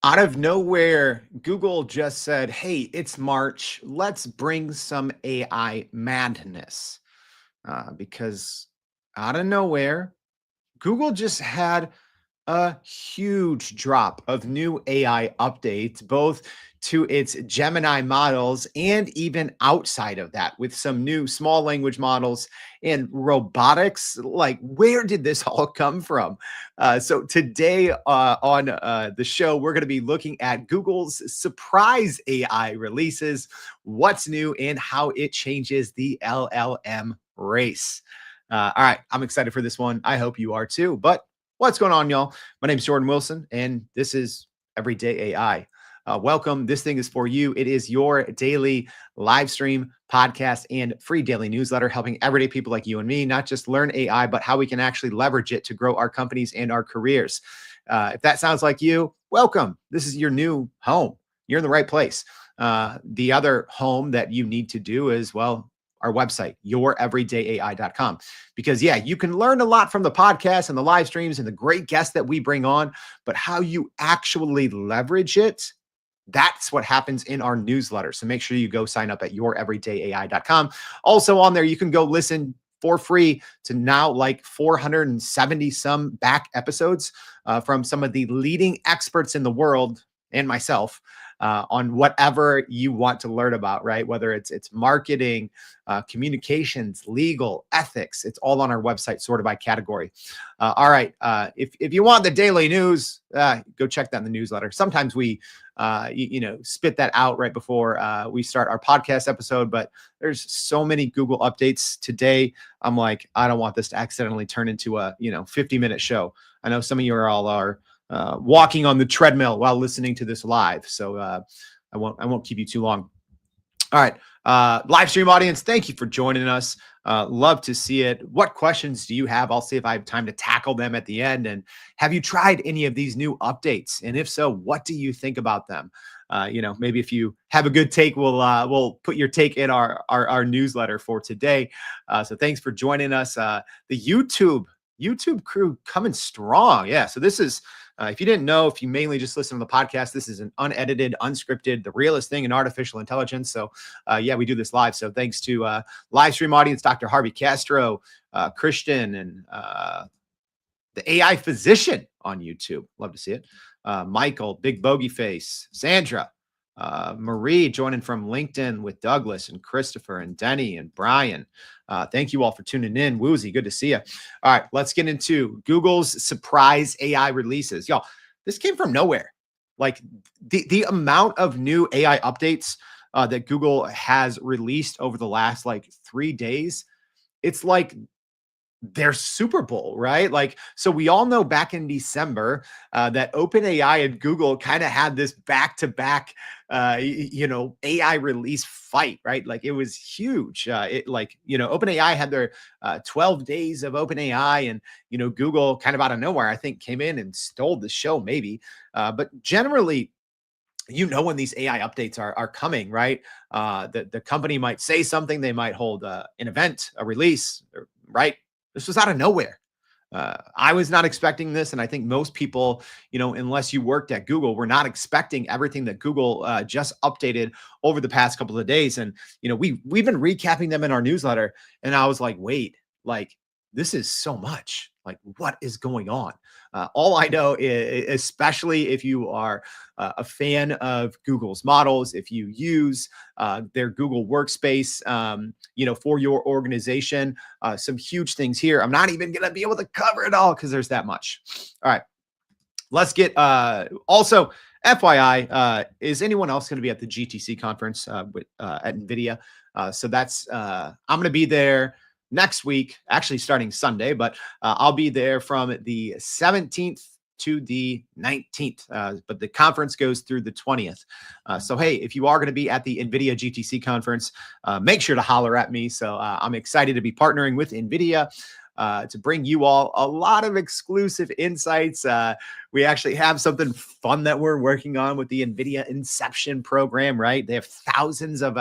Out of nowhere, Google just said, hey, it's March. Let's bring some AI madness. Because out of nowhere, Google just had a huge drop of new AI updates, both to its Gemini models and even outside of that with some new small language models and robotics. Like, where did this all come from? So, today on the show, we're going to be looking at Google's surprise AI releases, what's new, and how it changes the LLM race. All right, I'm excited for this one. I hope you are too. But what's going on, y'all? My name's Jordan Wilson, and this is Everyday AI. Welcome. This thing is for you. It is your daily live stream, podcast, and free daily newsletter, helping everyday people like you and me not just learn AI, but how we can actually leverage it to grow our companies and our careers. If that sounds like you, welcome. This is your new home. You're in the right place. The other home that you need to do is, well, our website, youreverydayai.com. Because yeah, you can learn a lot from the podcast and the live streams and the great guests that we bring on, but how you actually leverage it, that's what happens in our newsletter. So make sure you go sign up at youreverydayai.com. Also on there, you can go listen for free to now like 470 some back episodes from some of the leading experts in the world and myself on whatever you want to learn about, right? Whether it's marketing, communications, legal, ethics, it's all on our website, sorted by category. All right, if you want the daily news, go check that in the newsletter. Sometimes we, spit that out right before we start our podcast episode, but there's so many Google updates today. I'm like, I don't want this to accidentally turn into a 50-minute show. I know some of you all are walking on the treadmill while listening to this live. So I won't keep you too long. All right. Live stream audience, thank you for joining us. Love to see it. What questions do you have? I'll see if I have time to tackle them at the end. And have you tried any of these new updates? And if so, what do you think about them? Maybe if you have a good take, we'll put your take in our newsletter for today. So thanks for joining us. The YouTube crew coming strong. Yeah. So this is, if you didn't know, if you mainly just listen to the podcast, this is an unedited, unscripted, the realest thing in artificial intelligence. So we do this live. So thanks to live stream audience, Dr. Harvey Castro, Christian, and the AI physician on YouTube. Love to see it. Michael, Big Bogey Face, Sandra, Marie joining from LinkedIn with Douglas and Christopher and Denny and Brian. Thank you all for tuning in. Woozy, good to see you. All right, let's get into Google's surprise AI releases. Y'all, this came from nowhere. Like the amount of new AI updates that Google has released over the last 3 days, it's like their Super Bowl, right? Like, so we all know back in December that OpenAI and Google kind of had this back-to-back, AI release fight, right? Like it was huge. OpenAI had their 12 days of OpenAI, and Google kind of out of nowhere, I think, came in and stole the show, maybe. But generally, when these AI updates are coming, right? The company might say something, they might hold an event, a release, right? This was out of nowhere. I was not expecting this. And I think most people, unless you worked at Google, were not expecting everything that Google just updated over the past couple of days. And, we've been recapping them in our newsletter. And I was like, wait, this is so much. Like, what is going on? All I know is, especially if you are a fan of Google's models, if you use their Google Workspace, for your organization, some huge things here. I'm not even going to be able to cover it all because there's that much. All right, let's get also FYI, is anyone else going to be at the GTC conference at NVIDIA? So that's I'm going to be there next week, actually starting Sunday, but I'll be there from the 17th to the 19th, but the conference goes through the 20th. So, hey, if you are going to be at the NVIDIA GTC conference, make sure to holler at me. So I'm excited to be partnering with NVIDIA to bring you all a lot of exclusive insights. We actually have something fun that we're working on with the NVIDIA Inception program, right? They have thousands of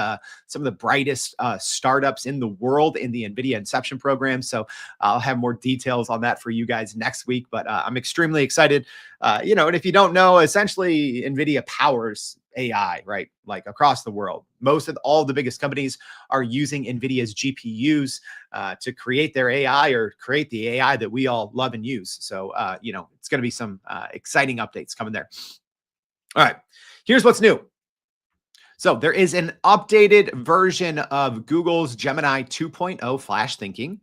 some of the brightest startups in the world in the NVIDIA Inception program. So I'll have more details on that for you guys next week, but I'm extremely excited. And if you don't know, essentially NVIDIA powers AI, right? Like across the world. Most of all the biggest companies are using NVIDIA's GPUs to create their AI or create the AI that we all love and use. So, it's going to be some exciting updates coming there. All right, here's what's new. So there is an updated version of Google's Gemini 2.0 Flash Thinking.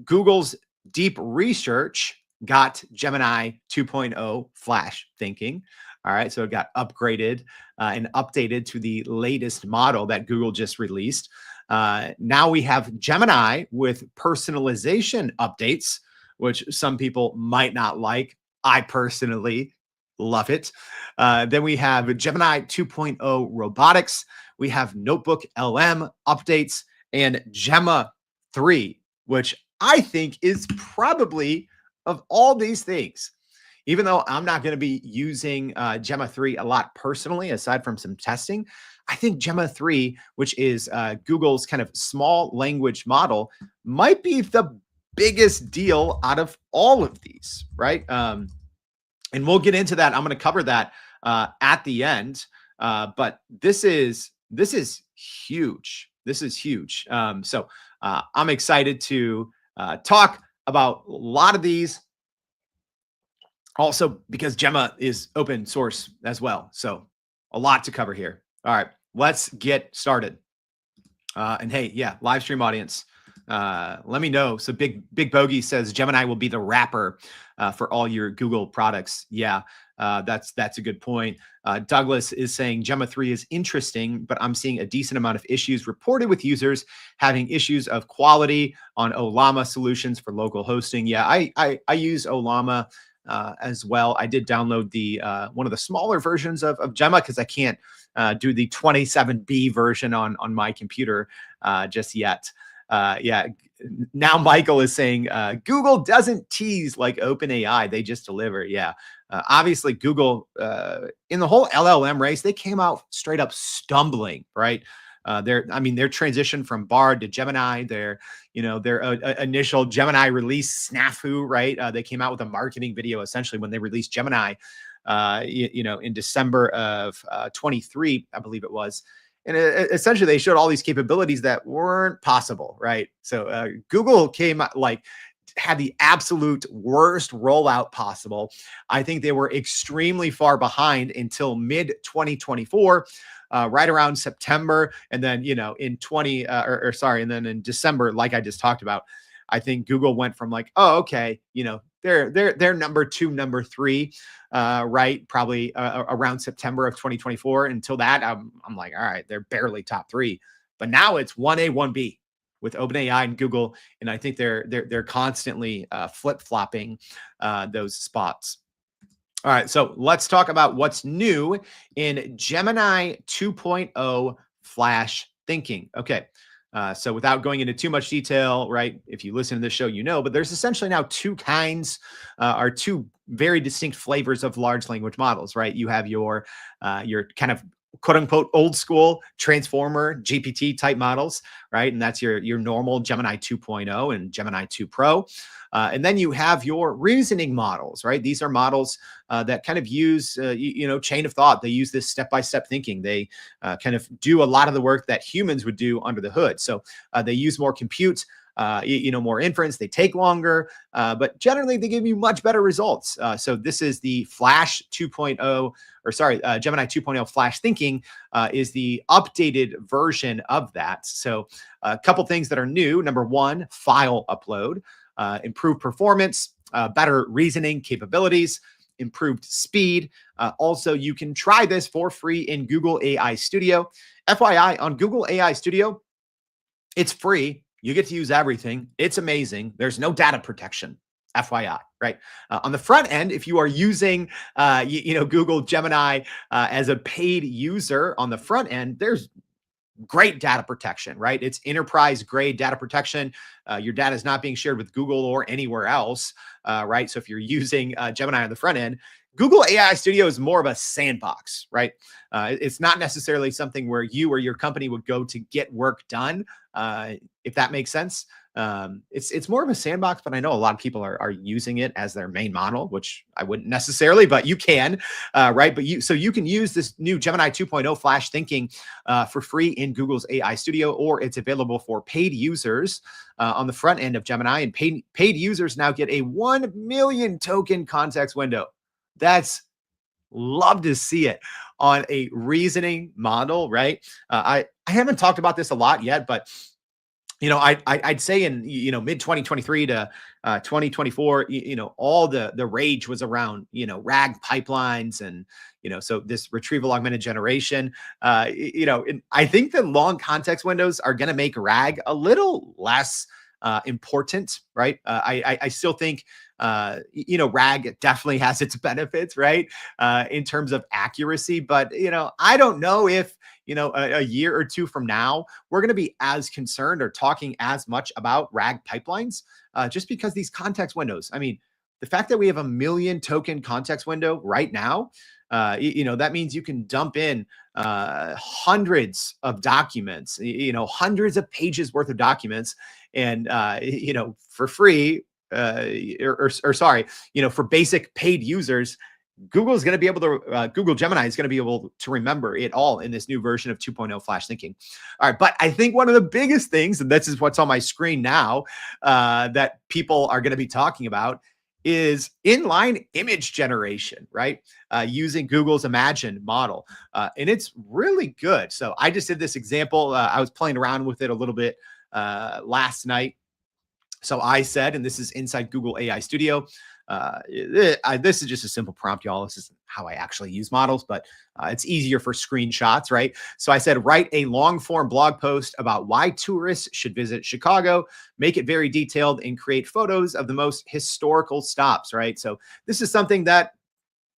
Google's deep research got Gemini 2.0 Flash Thinking. All right, so it got upgraded and updated to the latest model that Google just released. Now we have Gemini with personalization updates, which some people might not like. I personally love it. Then we have Gemini 2.0 Robotics. We have NotebookLM updates and Gemma 3, which I think is probably, of all these things, even though I'm not going to be using Gemma 3 a lot personally, aside from some testing, I think Gemma 3, which is Google's kind of small language model, might be the biggest deal out of all of these, right? And we'll get into that. I'm going to cover that at the end. But this is huge. This is huge. So I'm excited to talk about a lot of these. Also, because Gemma is open source as well. So a lot to cover here. All right, let's get started. And hey, yeah, live stream audience, let me know. So Big Bogey says Gemini will be the wrapper for all your Google products. Yeah, that's a good point. Douglas is saying Gemma 3 is interesting, but I'm seeing a decent amount of issues reported with users having issues of quality on Ollama solutions for local hosting. Yeah, I use Ollama as well. I did download the one of the smaller versions of Gemma because I can't do the 27B version on my computer just yet. Yeah. Now Michael is saying Google doesn't tease like OpenAI; they just deliver. Yeah. Obviously, Google in the whole LLM race, they came out straight up stumbling, right? Their transition from Bard to Gemini, their initial Gemini release snafu, right? They came out with a marketing video essentially when they released Gemini, in December of 23, I believe it was. And essentially they showed all these capabilities that weren't possible, right? So Google came had the absolute worst rollout possible. I think they were extremely far behind until mid 2024. Right around September, and then and then in December, like I just talked about, I think Google went from like, oh, okay, they're number 2, number 3, right? Probably around September of 2024. Until that, I'm like, all right, they're barely top 3, but now it's 1A, 1B with OpenAI and Google, and I think they're constantly flip flopping those spots. All right, so let's talk about what's new in Gemini 2.0 Flash Thinking. Okay, so without going into too much detail, right? If you listen to this show, but there's essentially now two kinds, or two very distinct flavors of large language models, right? You have your kind of quote unquote old school transformer GPT type models, right? And that's your normal Gemini 2.0 and Gemini 2 Pro. And then you have your reasoning models, right? These are models that kind of use, chain of thought. They use this step-by-step thinking. They kind of do a lot of the work that humans would do under the hood. So they use more compute, more inference. They take longer, but generally they give you much better results. So this is the Flash 2.0, Gemini 2.0 Flash Thinking is the updated version of that. So a couple things that are new. Number one, file upload. Improved performance, better reasoning capabilities, improved speed. Also, you can try this for free in Google AI Studio. FYI, on Google AI Studio, it's free. You get to use everything. It's amazing. There's no data protection. FYI, right? On the front end, if you are using, Google Gemini as a paid user on the front end, there's great data protection, right? It's enterprise grade data protection. Your data is not being shared with Google or anywhere else, right? So if you're using Gemini on the front end, Google AI Studio is more of a sandbox, right? It's not necessarily something where you or your company would go to get work done, if that makes sense. It's more of a sandbox, but I know a lot of people are using it as their main model, which I wouldn't necessarily, but you can, right? But you can use this new Gemini 2.0 Flash Thinking for free in Google's AI Studio, or it's available for paid users on the front end of Gemini. And paid users now get a 1 million token context window. That's love to see it on a reasoning model, right? I haven't talked about this a lot yet, but I'd say in mid 2023 to 2024, all the rage was around RAG pipelines and so this retrieval augmented generation. And I think the long context windows are going to make RAG a little less important, right? I still think RAG definitely has its benefits, right? In terms of accuracy, but I don't know if a year or two from now, we're going to be as concerned or talking as much about RAG pipelines, just because these context windows. I mean, the fact that we have a 1 million token context window right now, that means you can dump in hundreds of documents, hundreds of pages worth of documents, and for free, or sorry, for basic paid users. Google is going to be able to, Google Gemini is going to be able to remember it all in this new version of 2.0 Flash Thinking. All right. But I think one of the biggest things, and this is what's on my screen now, that people are going to be talking about is inline image generation, right? Using Google's Imagine model. And it's really good. So I just did this example. I was playing around with it a little bit last night. So I said, and this is inside Google AI Studio, this is just a simple prompt, y'all. This is how I actually use models, but it's easier for screenshots, right? So I said, write a long form blog post about why tourists should visit Chicago, make it very detailed, and create photos of the most historical stops, right? So this is something that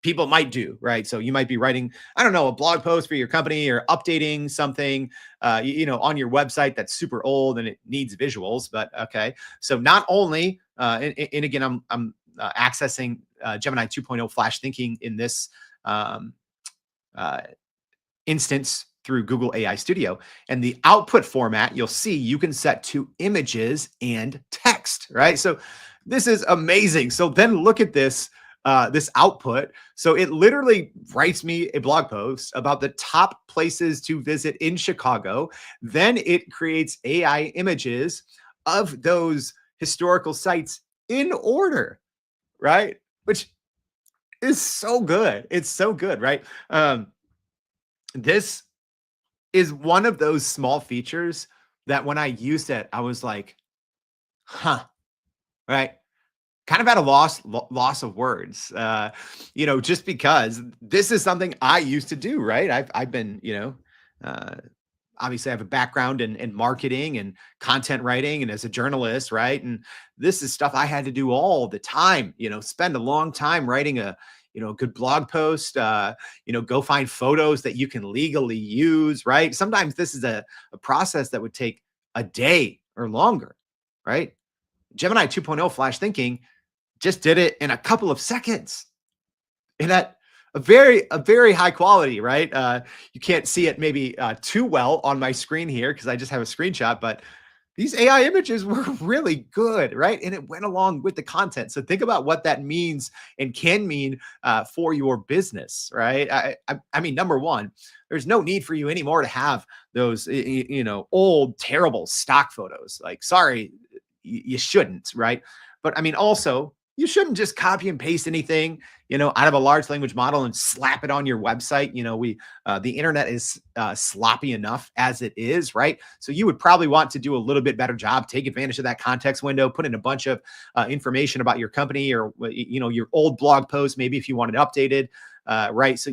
people might do, right? So you might be writing, I don't know, a blog post for your company or updating something, on your website that's super old and it needs visuals. But okay, so not only, and again, I'm accessing Gemini 2.0 Flash Thinking in this instance through Google AI Studio, and the output format you'll see you can set to images and text, right? So this is amazing. So then look at this. This output. So it literally writes me a blog post about the top places to visit in Chicago. Then it creates AI images of those historical sites in order, right? Which is so good. It's so good, right? This is one of those small features that when I used it, I was like, huh, right? Kind of at a loss of words, just because this is something I used to do, right? I've been, uh, obviously I have a background in marketing and content writing and as a journalist, right? And this is stuff I had to do all the time, spend a long time writing a good blog post, go find photos that you can legally use, right? Sometimes this is a process that would take a day or longer, right? Gemini 2.0 Flash Thinking just did it in a couple of seconds and at a very high quality, right? You can't see it maybe too well on my screen here because I just have a screenshot, but these AI images were really good, right? And it went along with the content. So think about what that means and can mean for your business, right? I mean, number one, there's no need for you anymore to have those, old, terrible stock photos. Like, sorry, you shouldn't, right? But I mean, also, you shouldn't just copy and paste anything, out of a large language model and slap it on your website. The internet is sloppy enough as it is, right? So you would probably want to do a little bit better job, take advantage of that context window, put in a bunch of information about your company or, your old blog post, maybe if you want it updated, right? So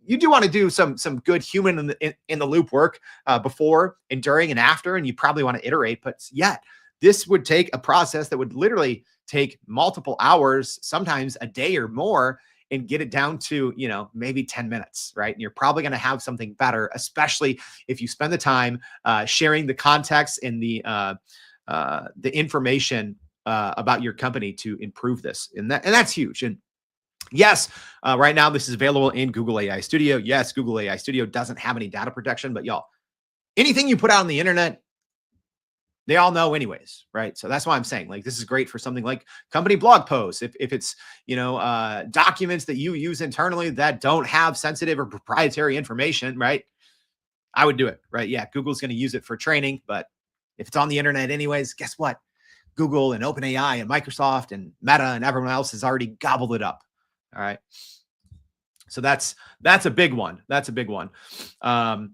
you do want to do some good human in the loop work before and during and after, and you probably want to iterate, but yet this would take a process that would literally take multiple hours, sometimes a day or more, and get it down to, maybe 10 minutes, right? And you're probably going to have something better, especially if you spend the time sharing the context and the information about your company to improve this. And that's huge. And yes, right now this is available in Google AI Studio. Yes, Google AI Studio doesn't have any data protection, but y'all, anything you put out on the internet, they all know anyways, right? So that's why I'm saying like this is great for something like company blog posts. If it's documents that you use internally that don't have sensitive or proprietary information, right? I would do it, right? Yeah, Google's going to use it for training, but if it's on the internet anyways, guess what? Google and OpenAI and Microsoft and Meta and everyone else has already gobbled it up. All right. So that's a big one. That's a big one. All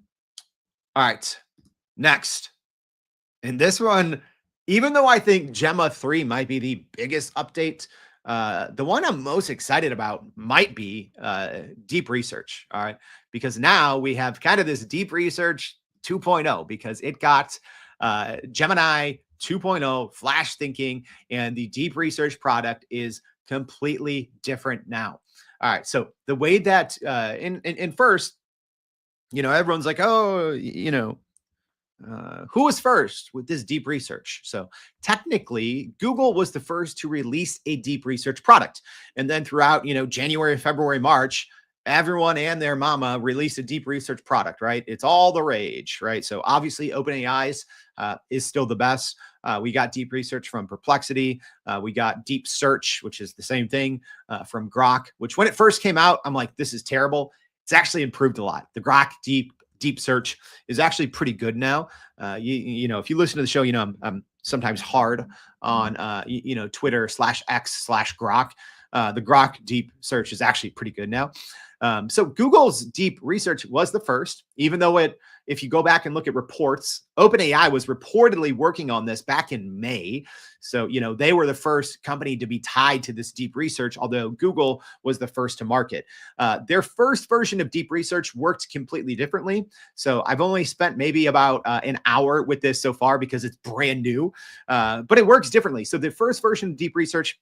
right. Next. And this one, even though I think Gemma 3 might be the biggest update, the one I'm most excited about might be deep research. All right. Because now we have kind of this deep research 2.0 because it got Gemini 2.0 flash thinking, and the deep research product is completely different now. All right. So the way that in first, everyone's like, oh, who was first with this deep research? So technically, Google was the first to release a deep research product. And then throughout, January, February, March, everyone and their mama released a deep research product, right? It's all the rage, right? So obviously OpenAI's is still the best. We got deep research from Perplexity. We got deep search, which is the same thing from Grok, which when it first came out, I'm like, this is terrible. It's actually improved a lot. The Grok deep search is actually pretty good now. If you listen to the show, I'm sometimes hard on, Twitter/X/Grok. The Grok deep search is actually pretty good now. So Google's deep research was the first, even though if you go back and look at reports, OpenAI was reportedly working on this back in May. So, they were the first company to be tied to this deep research, although Google was the first to market. Their first version of deep research worked completely differently. So I've only spent maybe about an hour with this so far because it's brand new, but it works differently. So the first version of deep research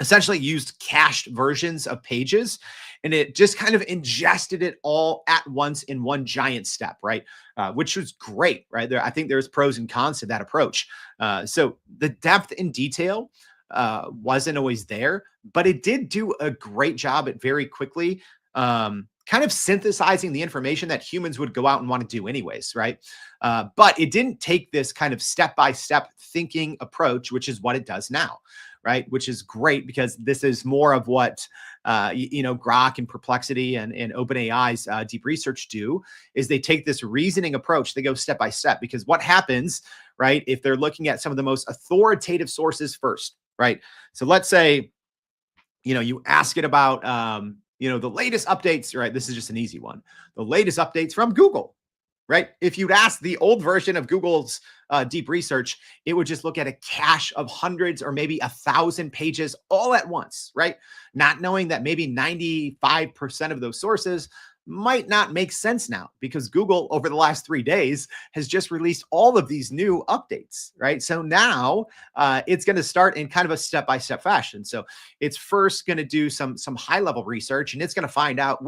essentially used cached versions of pages, and it just kind of ingested it all at once in one giant step, right? Which was great, right? I think there's pros and cons to that approach. So the depth and detail wasn't always there, but it did do a great job at very quickly kind of synthesizing the information that humans would go out and want to do anyways, right? But it didn't take this kind of step-by-step thinking approach, which is what it does now, right? Which is great because this is more of what, Grok and Perplexity and OpenAI's deep research do, is they take this reasoning approach. They go step by step because what happens, right, if they're looking at some of the most authoritative sources first, right? So let's say, you ask it about, the latest updates, right? This is just an easy one. The latest updates from Google, right? If you'd ask the old version of Google's deep research, it would just look at a cache of hundreds or maybe 1,000 pages all at once, right? Not knowing that maybe 95% of those sources might not make sense now because Google over the last 3 days has just released all of these new updates, right? So now it's going to start in kind of a step-by-step fashion. So it's first going to do some high-level research, and it's going to find out,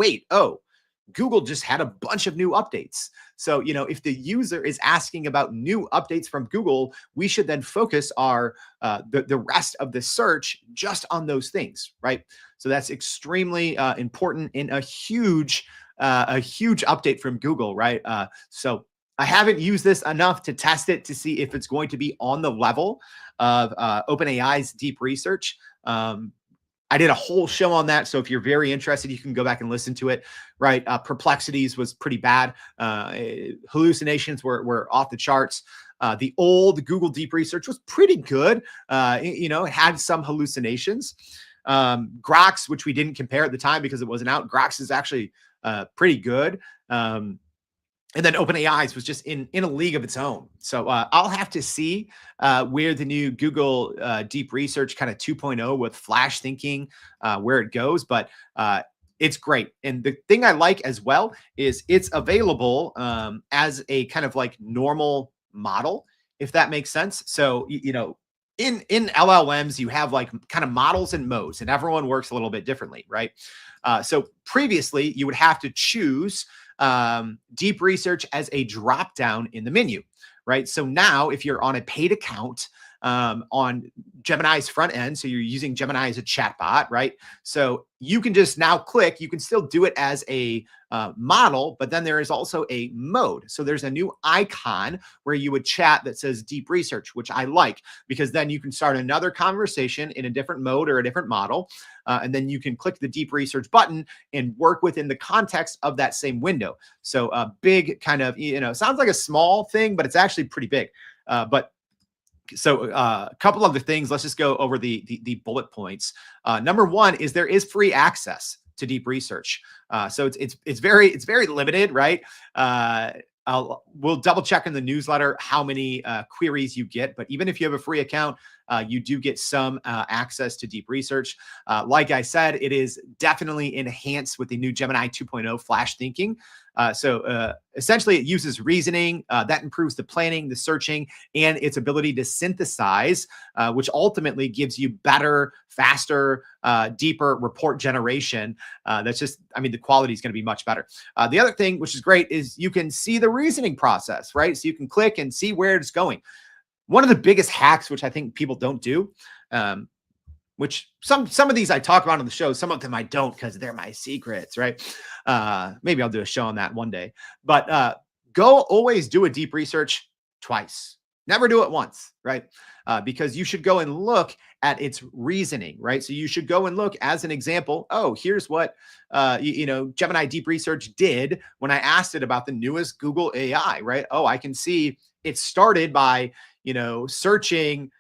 Google just had a bunch of new updates. So, if the user is asking about new updates from Google, we should then focus the rest of the search just on those things, right? So that's extremely important in a huge update from Google, right? So I haven't used this enough to test it to see if it's going to be on the level of OpenAI's deep research. I did a whole show on that. So if you're very interested, you can go back and listen to it, right? Perplexities was pretty bad. Hallucinations were off the charts. The old Google deep research was pretty good. It had some hallucinations. Grok's, which we didn't compare at the time because it wasn't out, Grok's is actually pretty good. And then OpenAI's was just in a league of its own. So I'll have to see where the new Google Deep Research kind of 2.0 with flash thinking, where it goes. But it's great. And the thing I like as well is it's available as a kind of like normal model, if that makes sense. So, in LLMs, you have like kind of models and modes, and everyone works a little bit differently, right? So previously, you would have to choose deep research as a drop down in the menu, right? So now if you're on a paid account, on Gemini's front end. So you're using Gemini as a chatbot, right? So you can just now click, you can still do it as a model, but then there is also a mode. So there's a new icon where you would chat that says deep research, which I like, because then you can start another conversation in a different mode or a different model. And then you can click the deep research button and work within the context of that same window. So a big kind of, sounds like a small thing, but it's actually pretty big. So a couple other things. Let's just go over the bullet points. Number one is there is free access to deep research. So it's very limited, right? We'll double check in the newsletter how many queries you get, but even if you have a free account, you do get some access to deep research. Like I said, it is definitely enhanced with the new Gemini 2.0 flash thinking. So essentially it uses reasoning that improves the planning, the searching, and its ability to synthesize, which ultimately gives you better, faster, deeper report generation. That's just, the quality is going to be much better. The other thing, which is great, is you can see the reasoning process, right? So you can click and see where it's going. One of the biggest hacks, which I think people don't do, which some of these I talk about on the show, some of them I don't because they're my secrets, right? Maybe I'll do a show on that one day. But always do a deep research twice. Never do it once, right? Because you should go and look at its reasoning, right? So you should go and look as an example. Oh, here's what Gemini Deep Research did when I asked it about the newest Google AI, right? Oh, I can see it started by searching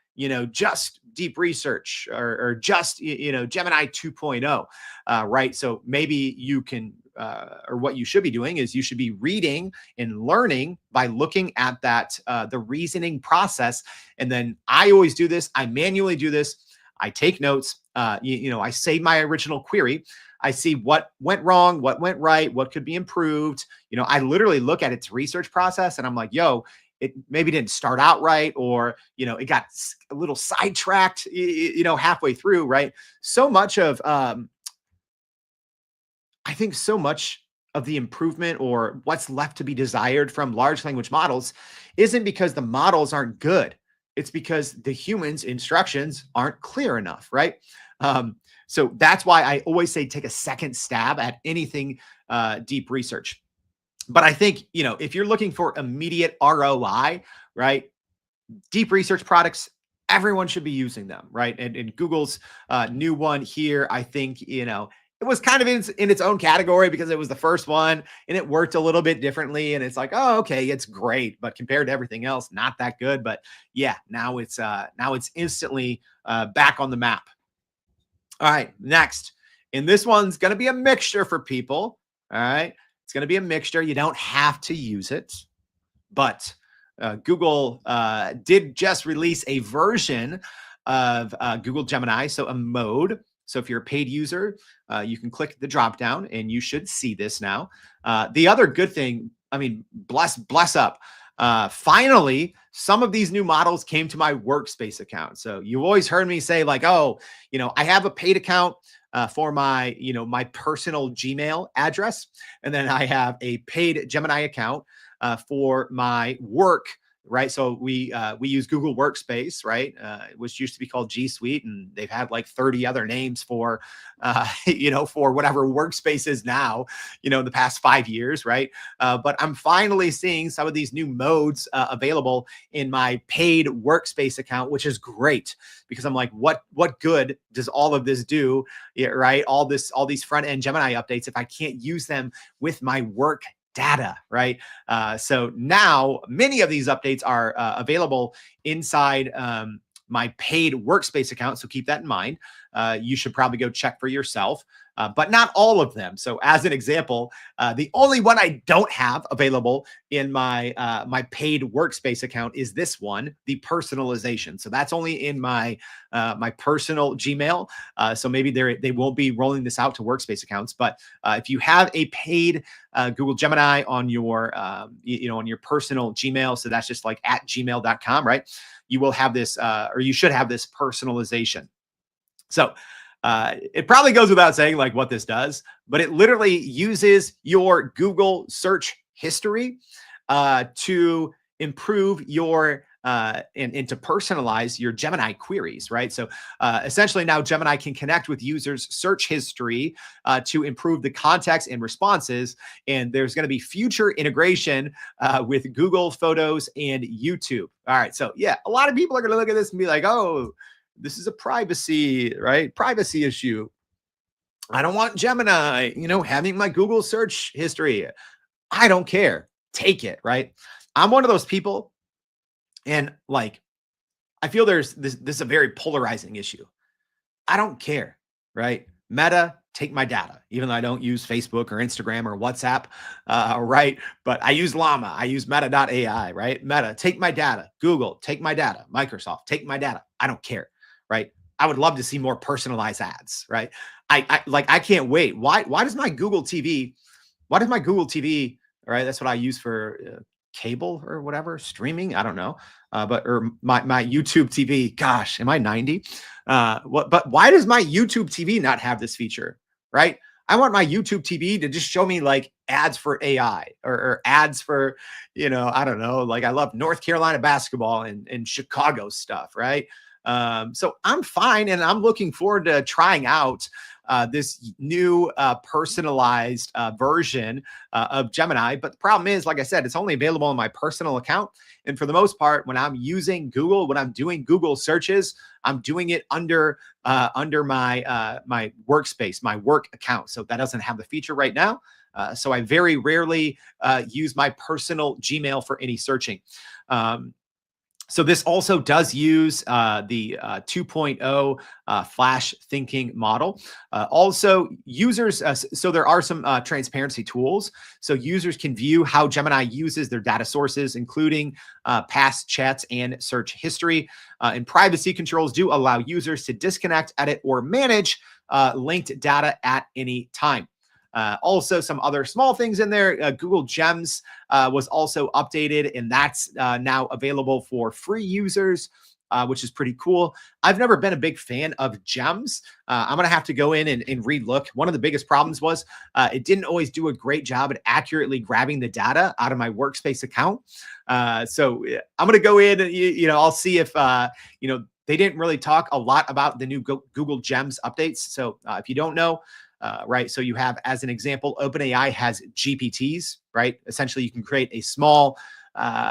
just deep research or just Gemini 2.0, right? So maybe you can or what you should be doing is you should be reading and learning by looking at that the reasoning process. And then I always do this. I manually do this. I take notes. I save my original query. I see what went wrong, what went right, what could be improved. I literally look at its research process and I'm like, yo, it maybe didn't start out right, or, it got a little sidetracked, halfway through, right? So much of, I think so much of the improvement or what's left to be desired from large language models isn't because the models aren't good. It's because the humans' instructions aren't clear enough, right? So that's why I always say take a second stab at anything deep research. But I think, if you're looking for immediate ROI, right, deep research products, everyone should be using them, right? And Google's new one here, I think, it was kind of in its own category because it was the first one and it worked a little bit differently. And it's like, oh, okay, it's great, but compared to everything else, not that good. But yeah, now it's instantly back on the map. All right, next. And this one's going to be a mixture for people. All right. It's going to be a mixture. You don't have to use it, but Google did just release a version of Google Gemini, so a mode. So if you're a paid user, you can click the drop down and you should see this now. The other good thing, bless up. Finally, some of these new models came to my workspace account. So you've always heard me say like, oh, I have a paid account for my, my personal Gmail address. And then I have a paid Gemini account for my work, right? So we use Google Workspace, right? Which used to be called G Suite, and they've had like 30 other names for, for whatever Workspace is now, the past 5 years, right? But I'm finally seeing some of these new modes available in my paid Workspace account, which is great because I'm like, what good does all of this do, right? All these front end Gemini updates if I can't use them with my work data, right? So now many of these updates are available inside my paid workspace account. So keep that in mind. You should probably go check for yourself, but not all of them. So as an example, the only one I don't have available in my my paid workspace account is this one, the personalization. So that's only in my my personal Gmail. So maybe they won't be rolling this out to workspace accounts. But if you have a paid Google Gemini on your on your personal Gmail, so that's just like at gmail.com, right? You will have this, or you should have this personalization. So it probably goes without saying like what this does, but it literally uses your Google search history to improve your and to personalize your Gemini queries, right? So essentially now Gemini can connect with users' search history to improve the context and responses. And there's going to be future integration with Google Photos and YouTube. All right. So yeah, a lot of people are going to look at this and be like, oh, this is a privacy, right? Privacy issue. I don't want Gemini, having my Google search history. I don't care. Take it, right? I'm one of those people. And like, I feel there's this is a very polarizing issue. I don't care, right? Meta, take my data, even though I don't use Facebook or Instagram or WhatsApp, right? But I use Llama, I use Meta.ai, right? Meta, take my data. Google, take my data. Microsoft, take my data. I don't care, right? I would love to see more personalized ads, right? I can't wait. Why does my Google TV? Why does my Google TV? All right, that's what I use for cable or whatever streaming. I don't know, or my YouTube TV. Gosh, am I 90? But why does my YouTube TV not have this feature? Right? I want my YouTube TV to just show me like ads for AI or ads for, I don't know. Like I love North Carolina basketball and Chicago stuff, right? So I'm fine, and I'm looking forward to trying out this new personalized version of Gemini. But the problem is, like I said, it's only available on my personal account. And for the most part, when I'm using Google, when I'm doing Google searches, I'm doing it under my workspace, my work account. So that doesn't have the feature right now. So I very rarely use my personal Gmail for any searching. So this also does use the 2.0 Flash thinking model. Also, users, so there are some transparency tools. So users can view how Gemini uses their data sources, including past chats and search history. And privacy controls do allow users to disconnect, edit, or manage linked data at any time. Also, some other small things in there. Google Gems was also updated, and that's now available for free users, which is pretty cool. I've never been a big fan of Gems. I'm going to have to go in and relook. One of the biggest problems was it didn't always do a great job at accurately grabbing the data out of my workspace account. So I'm going to go in and, I'll see if, they didn't really talk a lot about the new Google Gems updates. So if you don't know, right. So you have, as an example, OpenAI has GPTs, right? Essentially, you can create a small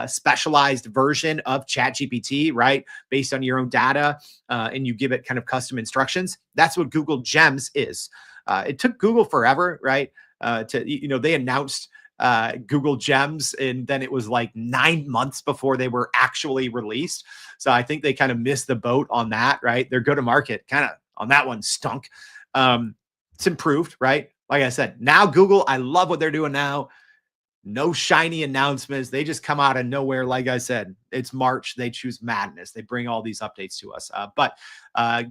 specialized version of ChatGPT, right? Based on your own data, and you give it kind of custom instructions. That's what Google Gems is. It took Google forever, right? They announced Google Gems, and then it was like 9 months before they were actually released. So I think they kind of missed the boat on that, right? Their go-to-market kind of on that one stunk. It's improved, right? Like I said, now Google, I love what they're doing now. No shiny announcements. They just come out of nowhere. Like I said, it's March. They choose madness. They bring all these updates to us. But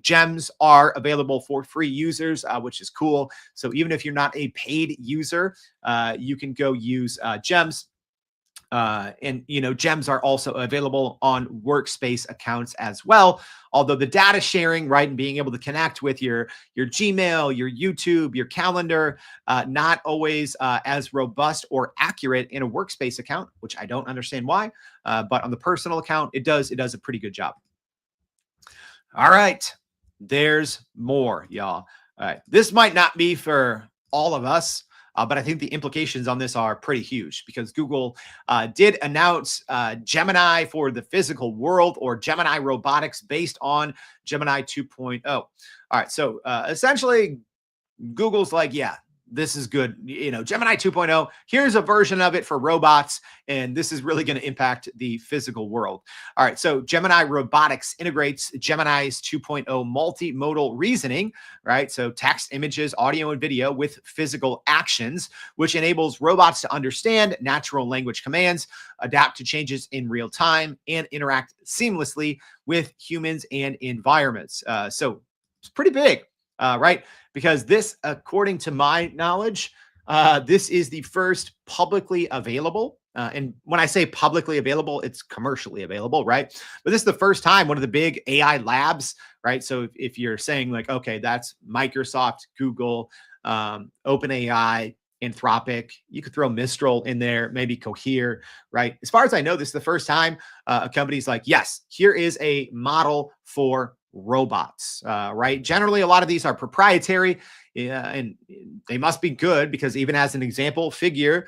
Gems are available for free users, which is cool. So even if you're not a paid user, you can go use Gems. And Gems are also available on workspace accounts as well. Although the data sharing, right, and being able to connect with your Gmail, your YouTube, your calendar, not always as robust or accurate in a workspace account, which I don't understand why. But on the personal account, it does a pretty good job. All right, there's more, y'all. All right, this might not be for all of us. But I think the implications on this are pretty huge because Google did announce Gemini for the physical world, or Gemini Robotics, based on Gemini 2.0. All right, so essentially Google's like, yeah, this is good. Gemini 2.0, here's a version of it for robots, and this is really going to impact the physical world. All right, so Gemini Robotics integrates Gemini's 2.0 multimodal reasoning, right? So text, images, audio, and video with physical actions, which enables robots to understand natural language commands, adapt to changes in real time, and interact seamlessly with humans and environments. So it's pretty big, right? Because this, according to my knowledge, this is the first publicly available. And when I say publicly available, it's commercially available, right? But this is the first time one of the big AI labs, right? So if you're saying like, okay, that's Microsoft, Google, OpenAI, Anthropic. You could throw Mistral in there, maybe Cohere, right? As far as I know, this is the first time a company's like, yes, here is a model for robots, right? Generally, a lot of these are proprietary, and they must be good because even as an example, Figure,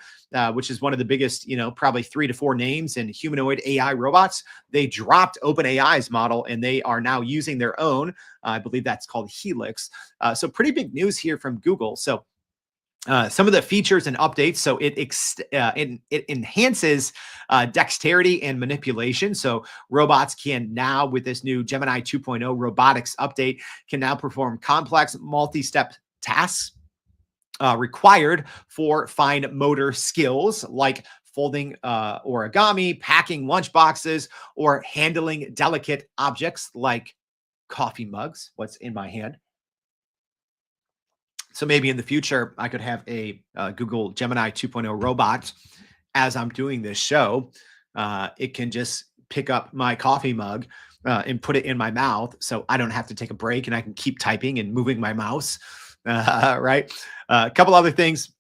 which is one of the biggest, probably 3 to 4 names in humanoid AI robots, they dropped OpenAI's model and they are now using their own. I believe that's called Helix. So pretty big news here from Google. So some of the features and updates. So it enhances dexterity and manipulation. So robots can now, with this new Gemini 2.0 robotics update, can now perform complex multi-step tasks required for fine motor skills like folding origami, packing lunch boxes, or handling delicate objects like coffee mugs, what's in my hand. So maybe in the future, I could have a Google Gemini 2.0 robot as I'm doing this show. It can just pick up my coffee mug and put it in my mouth so I don't have to take a break and I can keep typing and moving my mouse, right? A couple other things.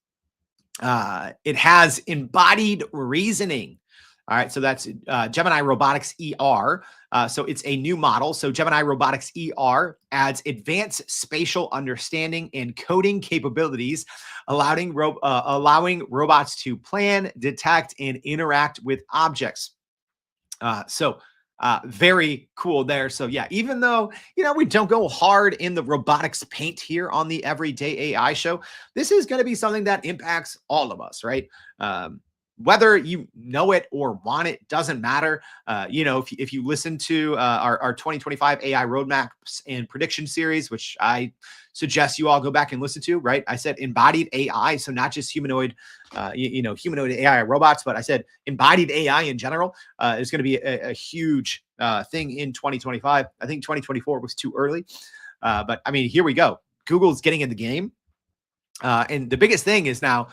It has embodied reasoning. All right, so that's Gemini Robotics ER. So it's a new model. So Gemini Robotics ER adds advanced spatial understanding and coding capabilities, allowing robots to plan, detect, and interact with objects. Very cool there. So yeah, even though, we don't go hard in the robotics paint here on the Everyday AI show, this is going to be something that impacts all of us, right? Whether you know it or want it, doesn't matter. If you listen to our 2025 AI roadmaps and prediction series, which I suggest you all go back and listen to, right? I said embodied AI, so not just humanoid, humanoid AI robots, but I said embodied AI in general is going to be a huge thing in 2025. I think 2024 was too early, but I mean, here we go. Google's getting in the game, and the biggest thing is now,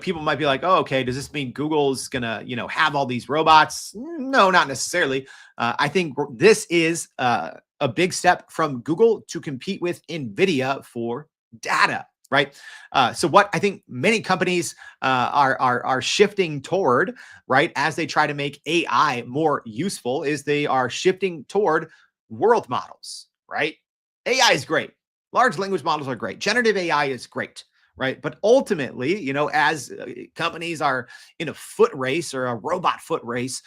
people might be like, oh, okay, does this mean Google's gonna, have all these robots? No, not necessarily. I think this is a big step from Google to compete with NVIDIA for data, right? So what I think many companies are shifting toward, right, as they try to make AI more useful, is they are shifting toward world models, right? AI is great. Large language models are great. Generative AI is great. Right. But ultimately, as companies are in a foot race or a robot foot race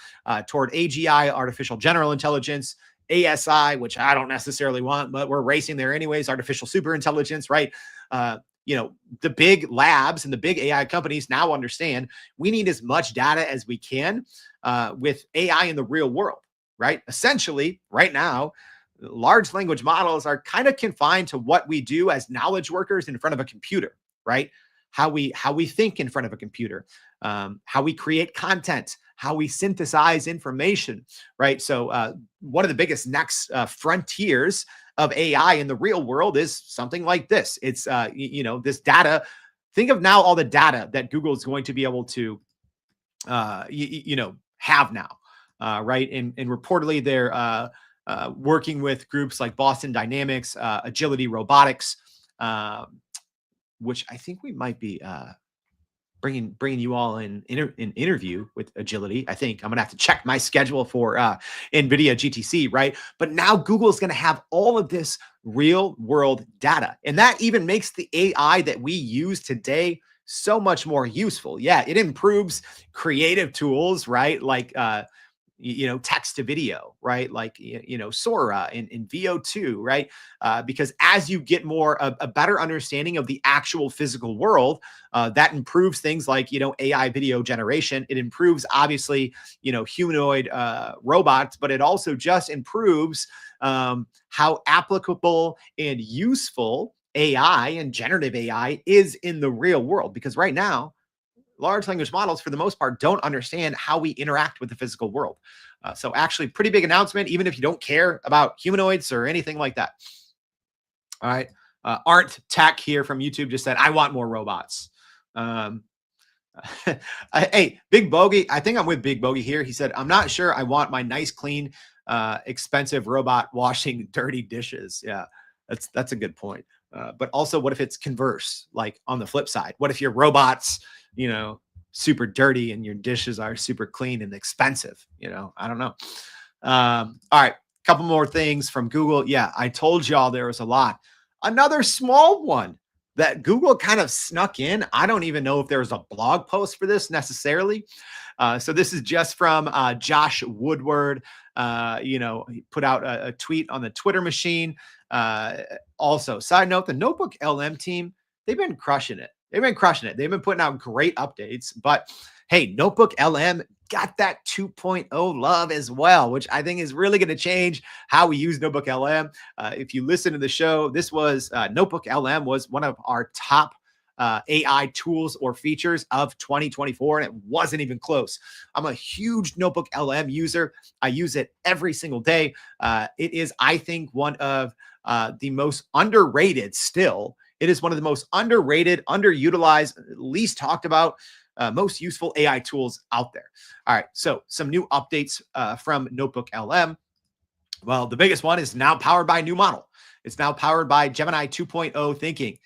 toward AGI, artificial general intelligence, ASI, which I don't necessarily want, but we're racing there anyways, artificial super intelligence, right? The big labs and the big AI companies now understand we need as much data as we can with AI in the real world, right? Essentially, right now, large language models are kind of confined to what we do as knowledge workers in front of a computer, right? How we think in front of a computer, how we create content, how we synthesize information, right? So one of the biggest next frontiers of AI in the real world is something like this. It's this data. Think of now all the data that Google is going to be able to have now, right? And reportedly they're working with groups like Boston Dynamics, Agility Robotics, which I think we might be bringing you all in an interview with Agility. I think I'm gonna have to check my schedule for NVIDIA GTC, right? But now Google is gonna have all of this real world data, and that even makes the AI that we use today so much more useful. Yeah, it improves creative tools, right? Like text to video, right? Like, Sora and VO2, right? Because as you get a better understanding of the actual physical world, that improves things like, AI video generation. It improves, obviously, humanoid robots, but it also just improves how applicable and useful AI and generative AI is in the real world. Because right now, large language models, for the most part, don't understand how we interact with the physical world. So actually, pretty big announcement, even if you don't care about humanoids or anything like that. All right. Aren't Tech here from YouTube just said, I want more robots. Hey, Big Bogey, I think I'm with Big Bogey here. He said, I'm not sure I want my nice, clean, expensive robot washing dirty dishes. Yeah, that's a good point. But also, what if it's converse? Like on the flip side, what if your robots, super dirty and your dishes are super clean and expensive? I don't know. All right, couple more things from Google. Yeah, I told y'all there was a lot. Another small one that Google kind of snuck in. I don't even know if there was a blog post for this necessarily. So this is just from Josh Woodward. He put out a tweet on the Twitter machine. Also, side note, the Notebook LM team, they've been crushing it. They've been putting out great updates. But hey, Notebook LM got that 2.0 love as well, which I think is really going to change how we use Notebook LM. If you listen to the show, this was Notebook LM was one of our top AI tools or features of 2024, and it wasn't even close. I'm a huge Notebook LM user. I use it every single day. It is, I think, one of the most underrated still. It is one of the most underrated, underutilized, least talked about, most useful AI tools out there. All right, so some new updates from Notebook LM. Well, the biggest one is now powered by a new model. It's now powered by Gemini 2.0 thinking.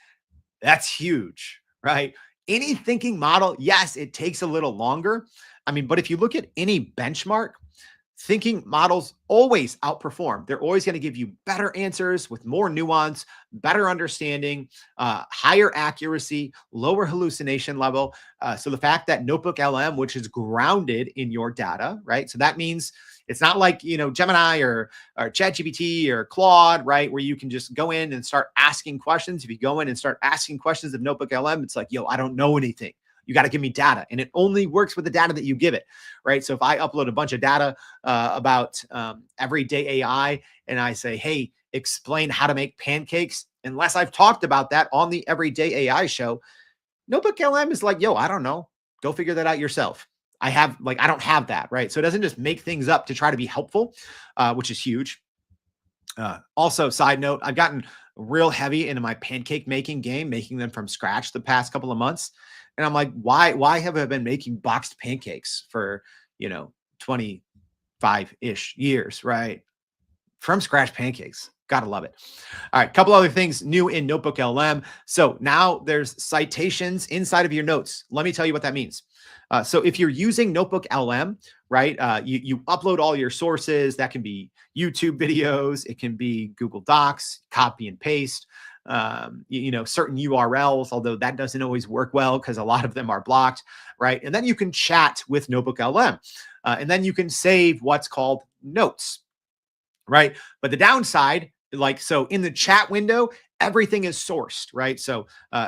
That's huge, right? Any thinking model, yes, it takes a little longer. But if you look at any benchmark, thinking models always outperform. They're always going to give you better answers with more nuance, better understanding, higher accuracy, lower hallucination level. So the fact that Notebook LM, which is grounded in your data, right? So that means it's not like, Gemini or ChatGPT or Claude, right? Where you can just go in and start asking questions. If you go in and start asking questions of Notebook LM, it's like, I don't know anything. You got to give me data, and it only works with the data that you give it, right? So if I upload a bunch of data about everyday AI and I say, hey, explain how to make pancakes, unless I've talked about that on the Everyday AI show, Notebook LM is like, I don't know. Go figure that out yourself. I don't have that, right? So it doesn't just make things up to try to be helpful, which is huge. Also, side note, I've gotten real heavy into my pancake making game, making them from scratch the past couple of months. And I'm like, why have I been making boxed pancakes for, 25-ish years, right? From scratch pancakes. Gotta love it. All right, couple other things new in Notebook LM. So now there's citations inside of your notes. Let me tell you what that means. So if you're using Notebook LM, right, you upload all your sources. That can be YouTube videos. It can be Google Docs, copy and paste, certain URLs, although that doesn't always work well because a lot of them are blocked, right? And then you can chat with Notebook LM. And then you can save what's called notes, right? But the downside, so in the chat window, everything is sourced, right? So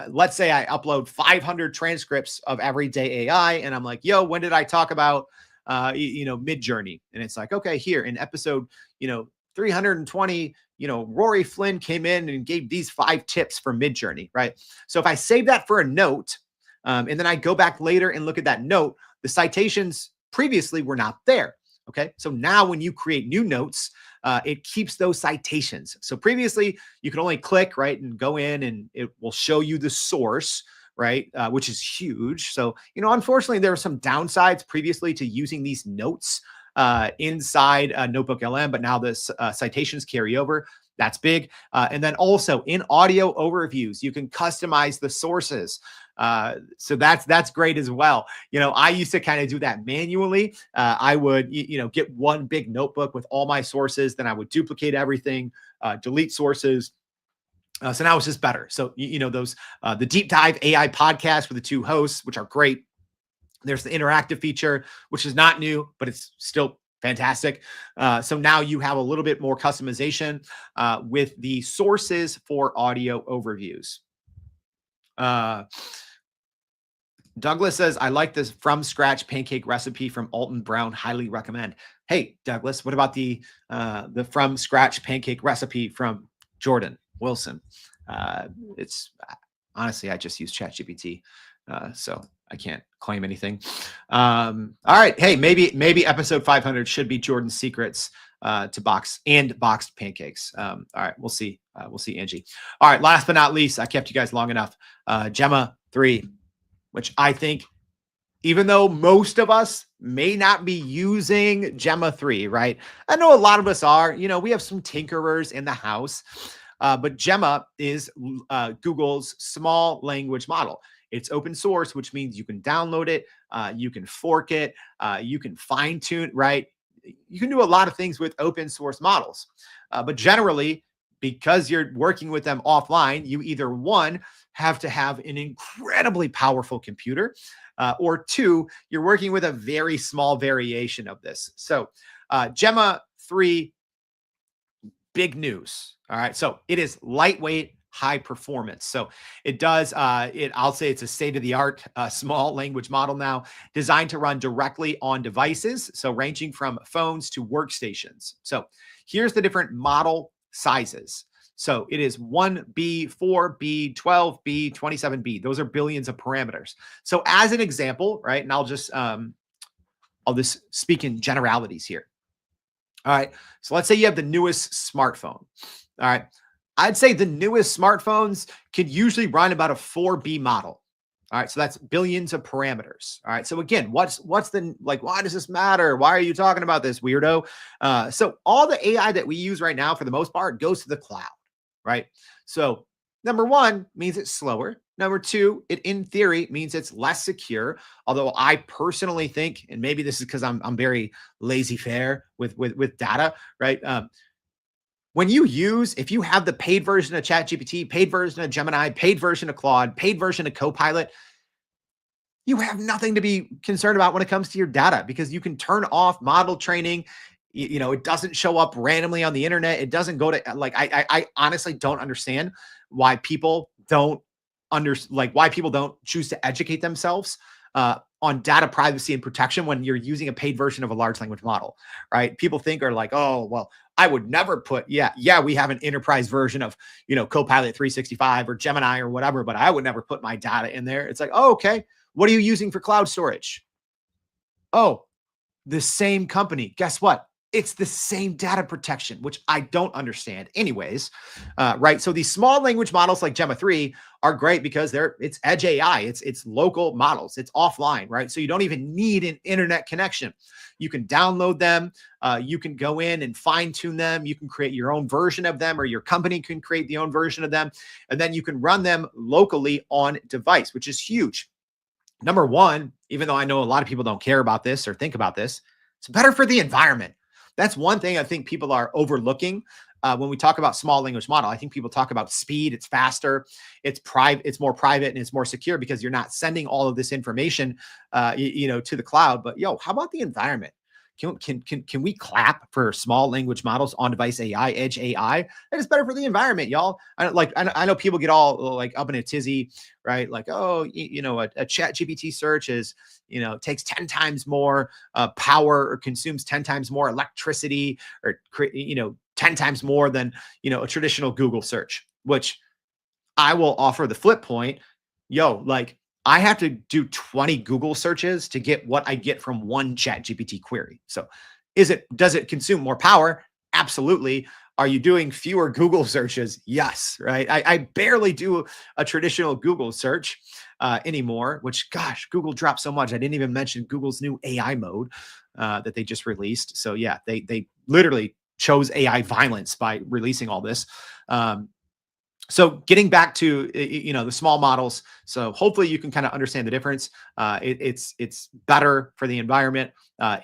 let's say I upload 500 transcripts of Everyday AI, and I'm like, when did I talk about, Midjourney? And it's like, okay, here in episode, 320, Rory Flynn came in and gave these 5 tips for Midjourney, right? So if I save that for a note, and then I go back later and look at that note, the citations previously were not there. Okay, so now when you create new notes, it keeps those citations. So previously, you could only click, right, and go in and it will show you the source, right, which is huge. So, unfortunately, there were some downsides previously to using these notes inside Notebook LM, but now the citations carry over. That's big. And then also in audio overviews, you can customize the sources. So that's great as well. I used to kind of do that manually. I would, get one big notebook with all my sources. Then I would duplicate everything, delete sources. So now it's just better. So, those, the deep dive AI podcast with the 2 hosts, which are great. There's the interactive feature, which is not new, but it's still fantastic. So now you have a little bit more customization with the sources for audio overviews. Douglas says, I like this from scratch pancake recipe from Alton Brown. Highly recommend. Hey, Douglas, what about the from scratch pancake recipe from Jordan Wilson? It's honestly, I just use ChatGPT. So I can't claim anything. All right. Hey, maybe episode 500 should be Jordan's secrets to boxed pancakes. All right. We'll see. We'll see, Angie. All right. Last but not least, I kept you guys long enough. Gemma 3, which I think, even though most of us may not be using Gemma 3, right? I know a lot of us are. We have some tinkerers in the house. But Gemma is Google's small language model. It's open source, which means you can download it, you can fork it, you can fine tune, right? You can do a lot of things with open source models. But generally, because you're working with them offline, you either one, have to have an incredibly powerful computer, or two, you're working with a very small variation of this. So Gemma 3, big news. All right. So it is lightweight, high performance. So it does, I'll say it's a state of the art small language model now, designed to run directly on devices. So ranging from phones to workstations. So here's the different model sizes. So it is 1B, 4B, 12B, 27B. Those are billions of parameters. So as an example, right, and I'll just speak in generalities here. All right. So let's say you have the newest smartphone. All right. I'd say the newest smartphones could usually run about a 4B model. All right. So that's billions of parameters. All right. So again, what's the, like, why does this matter? Why are you talking about this, weirdo? So all the AI that we use right now, for the most part, goes to the cloud, right? So number one means it's slower. Number two, it in theory means it's less secure. Although I personally think, and maybe this is because I'm very laissez-faire with data, right? When you if you have the paid version of ChatGPT, paid version of Gemini, paid version of Claude, paid version of Copilot, you have nothing to be concerned about when it comes to your data, because you can turn off model training. You know, it doesn't show up randomly on the internet. It doesn't go to, like, I honestly don't understand why people don't why people don't choose to educate themselves on data privacy and protection when you're using a paid version of a large language model, right? People think are like, oh, well, I would never put, yeah, we have an enterprise version of, Copilot 365 or Gemini or whatever, but I would never put my data in there. It's like, oh, okay. What are you using for cloud storage? Oh, the same company. Guess what? It's the same data protection, which I don't understand anyways, right? So these small language models like Gemma 3 are great because it's edge AI, it's local models, it's offline, right? So you don't even need an internet connection. You can download them. You can go in and fine tune them. You can create your own version of them, or your company can create the own version of them. And then you can run them locally on device, which is huge. Number one, even though I know a lot of people don't care about this or think about this, it's better for the environment. That's one thing I think people are overlooking when we talk about small language model. I think people talk about speed. It's faster, it's private, it's more private, and it's more secure because you're not sending all of this information, to the cloud. But how about the environment? Can we clap for small language models, on device AI, edge AI? That is better for the environment, y'all. I know people get all like up in a tizzy, right? Like, oh, a chat GPT search is, takes 10 times more power, or consumes 10 times more electricity, or 10 times more than, a traditional Google search, which I will offer the flip point. Like, I have to do 20 Google searches to get what I get from one chat GPT query. So does it consume more power? Absolutely. Are you doing fewer Google searches? Yes. Right. I barely do a traditional Google search anymore, which, gosh, Google dropped so much. I didn't even mention Google's new AI mode that they just released. So yeah, they literally chose AI violence by releasing all this. So getting back to, the small models. So hopefully you can kind of understand the difference. It's better for the environment.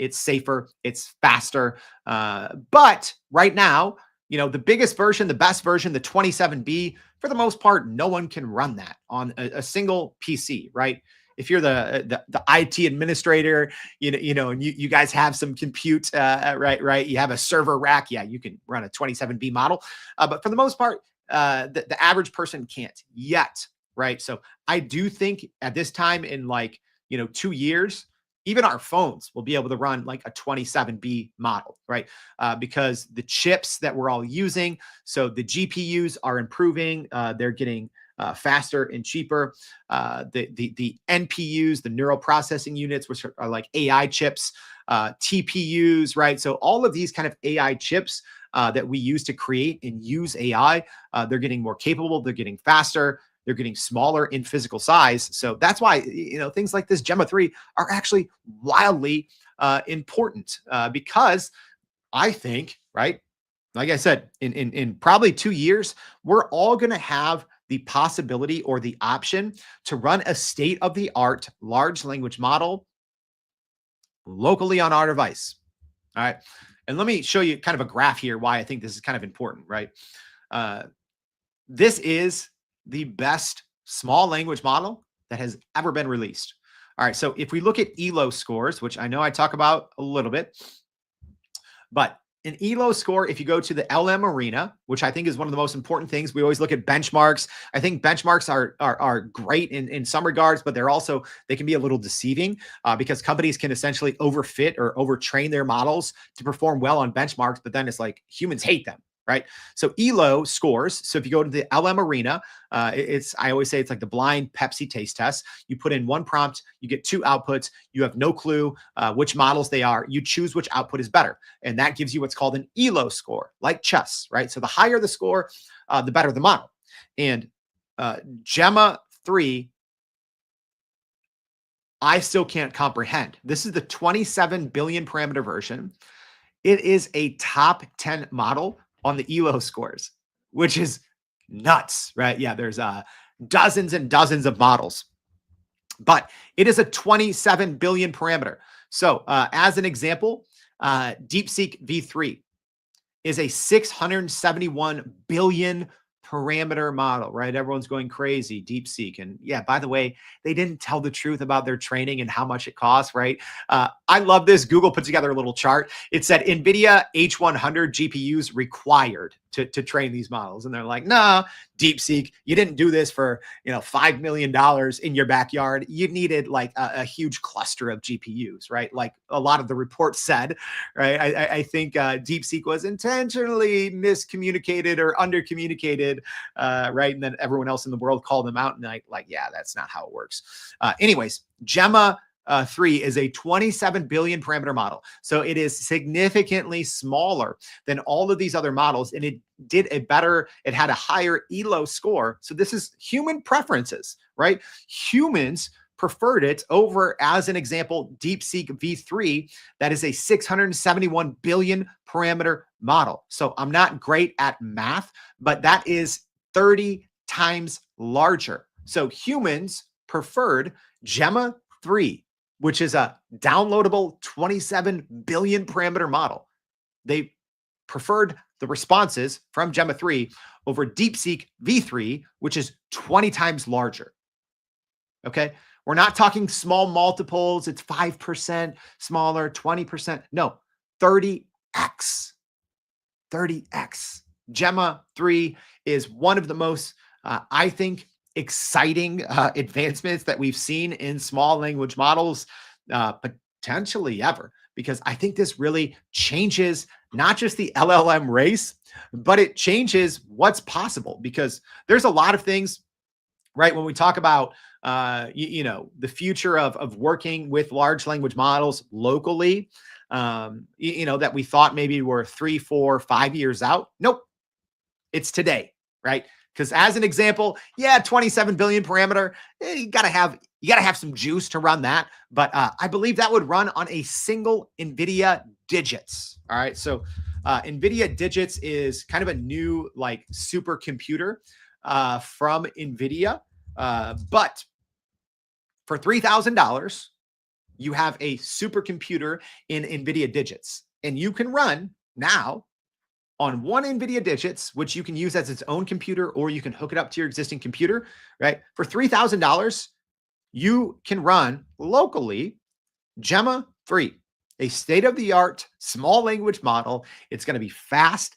It's safer. It's faster. But right now, the biggest version, the best version, the 27B, for the most part, no one can run that on a single PC, right? If you're the IT administrator, and you guys have some compute, right? You have a server rack. Yeah, you can run a 27B model. But for the most part, the average person can't yet, right? So I do think at this time in 2 years, even our phones will be able to run like a 27B model, right? Because the chips that we're all using, so the GPUs are improving, they're getting faster and cheaper. The NPUs, the neural processing units, which are like AI chips, TPUs, right? So all of these kind of AI chips that we use to create and use AI, they're getting more capable, they're getting faster, they're getting smaller in physical size. So that's why, things like this Gemma 3 are actually wildly important because I think, right, Like I said, in probably 2 years, we're all going to have the possibility or the option to run a state of the art large language model locally on our device. All right. And let me show you kind of a graph here why I think this is kind of important, right? Uh, this is the best small language model that has ever been released. All right. So if we look at ELO scores, which I know I talk about a little bit, but an ELO score, if you go to the LM arena, which I think is one of the most important things, we always look at benchmarks. I think benchmarks are great in some regards, but they can be a little deceiving because companies can essentially overfit or overtrain their models to perform well on benchmarks, but then it's like humans hate them. Right. So ELO scores. So if you go to the LM arena, I always say it's like the blind Pepsi taste test. You put in one prompt, you get two outputs. You have no clue which models they are. You choose which output is better. And that gives you what's called an ELO score, like chess, right? So the higher the score, the better the model. And Gemma 3, I still can't comprehend. This is the 27 billion parameter version. It is a top 10 model on the ELO scores, which is nuts, right? Yeah, there's dozens and dozens of models, but it is a 27 billion parameter. So as an example, DeepSeek V3 is a 671 billion parameter model, right? Everyone's going crazy, DeepSeek. And yeah, by the way, they didn't tell the truth about their training and how much it costs, right? I love this. Google put together a little chart. It said NVIDIA H100 GPUs required to train these models. And they're like, nah, DeepSeek, you didn't do this for, $5 million in your backyard. You needed like a huge cluster of GPUs, right? Like a lot of the reports said, right? I think DeepSeek was intentionally miscommunicated or undercommunicated, right? And then everyone else in the world called them out and like, yeah, that's not how it works. Anyways, Gemma 3 is a 27 billion parameter model. So it is significantly smaller than all of these other models. And it had a higher ELO score. So this is human preferences, right? Humans preferred it over, as an example, DeepSeek V3, that is a 671 billion parameter model. So I'm not great at math, but that is 30 times larger. So humans preferred Gemma 3, which is a downloadable 27 billion parameter model. They preferred the responses from Gemma 3 over DeepSeek V3, which is 20 times larger. Okay. We're not talking small multiples. It's 5% smaller, 20%. No, 30x. 30x. Gemma 3 is one of the most, I think, exciting advancements that we've seen in small language models, potentially ever, because I think this really changes not just the LLM race, but it changes what's possible, because there's a lot of things, right? When we talk about, the future of working with large language models locally, that we thought maybe were 3, 4, 5 years out. Nope. It's today, right? Because as an example, yeah, 27 billion parameter, you gotta have some juice to run that. But I believe that would run on a single NVIDIA digits. All right. So NVIDIA digits is kind of a new like supercomputer from NVIDIA. But for $3,000, you have a supercomputer in NVIDIA digits, and you can run now on one NVIDIA digits, which you can use as its own computer, or you can hook it up to your existing computer, right? For $3,000, you can run locally Gemma 3, a state-of-the-art small language model. It's going to be fast.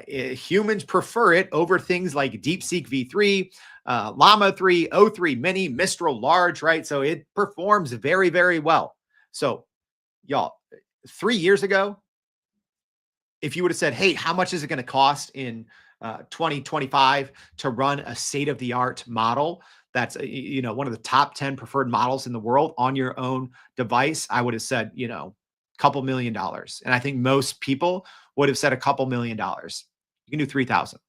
Humans prefer it over things like DeepSeek V3, Llama 3, O3 Mini, Mistral Large, right? So it performs very, very well. So y'all, 3 years ago, if you would have said, hey, how much is it going to cost in 2025 to run a state-of-the-art model that's one of the top 10 preferred models in the world on your own device, I would have said, couple $1 million. And I think most people would have said a couple $1 million. You can do 3,000.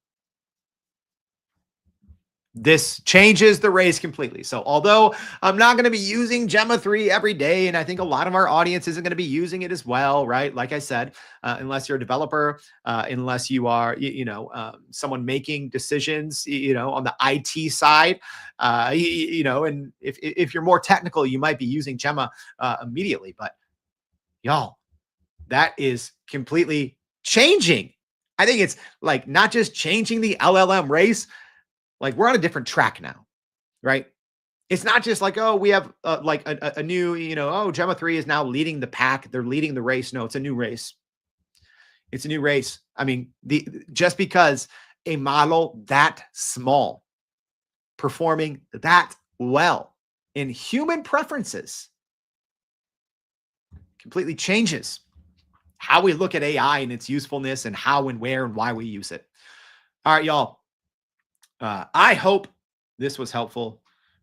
This changes the race completely. So although I'm not going to be using Gemma 3 every day, and I think a lot of our audience isn't going to be using it as well, right? Like I said, unless you're a developer, unless you are, someone making decisions, on the IT side, and if you're more technical, you might be using Gemma immediately. But y'all, that is completely changing. I think it's like not just changing the LLM race, like we're on a different track now, right? It's not just like, oh, we have like a new, oh, Gemma 3 is now leading the pack. They're leading the race. No, it's a new race. It's a new race. I mean, just because a model that small performing that well in human preferences completely changes how we look at AI and its usefulness and how and where and why we use it. All right, y'all. I hope this was helpful.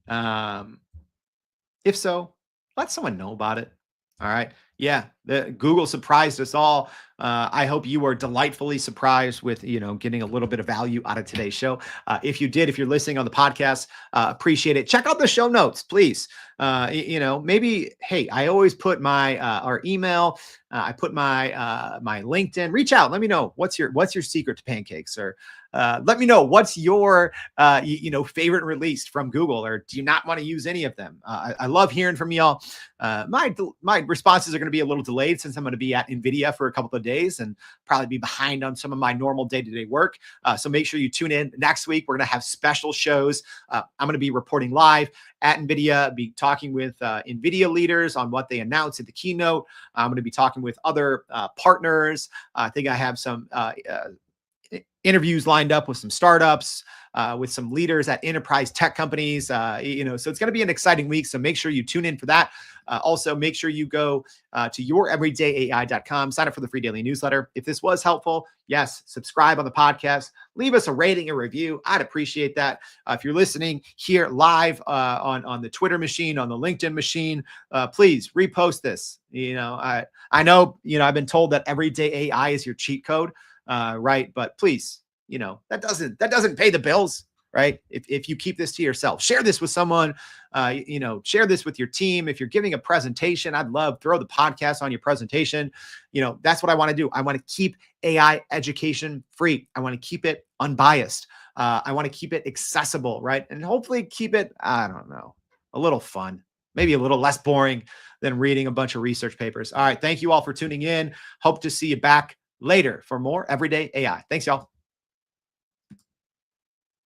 If so, let someone know about it. All right. Yeah, Google surprised us all. I hope you were delightfully surprised with, getting a little bit of value out of today's show. If you did, if you're listening on the podcast, appreciate it. Check out the show notes, please. Maybe, hey, I always put my our email. I put my my LinkedIn. Reach out. Let me know what's your secret to pancakes, or let me know what's your favorite release from Google, or do you not want to use any of them? I love hearing from y'all. My responses are going to be a little delayed since I'm going to be at NVIDIA for a couple of days and probably be behind on some of my normal day-to-day work. So make sure you tune in next week. We're going to have special shows. I'm going to be reporting live at NVIDIA, be talking with NVIDIA leaders on what they announced at the keynote. I'm going to be talking with other partners. I think I have some interviews lined up with some startups, with some leaders at enterprise tech companies. So it's going to be an exciting week. So make sure you tune in for that. Also, make sure you go to youreverydayai.com, sign up for the free daily newsletter. If this was helpful, yes, subscribe on the podcast, leave us a rating and review. I'd appreciate that. If you're listening here live on the Twitter machine, on the LinkedIn machine, please repost this. I know, I've been told that everyday AI is your cheat code. Right. But please, that doesn't pay the bills, right? If you keep this to yourself, share this with someone, share this with your team. If you're giving a presentation, I'd love throw the podcast on your presentation. That's what I want to do. I want to keep AI education free. I want to keep it unbiased. I want to keep it accessible, right? And hopefully keep it, I don't know, a little fun, maybe a little less boring than reading a bunch of research papers. All right. Thank you all for tuning in. Hope to see you back later for more Everyday AI. Thanks, y'all.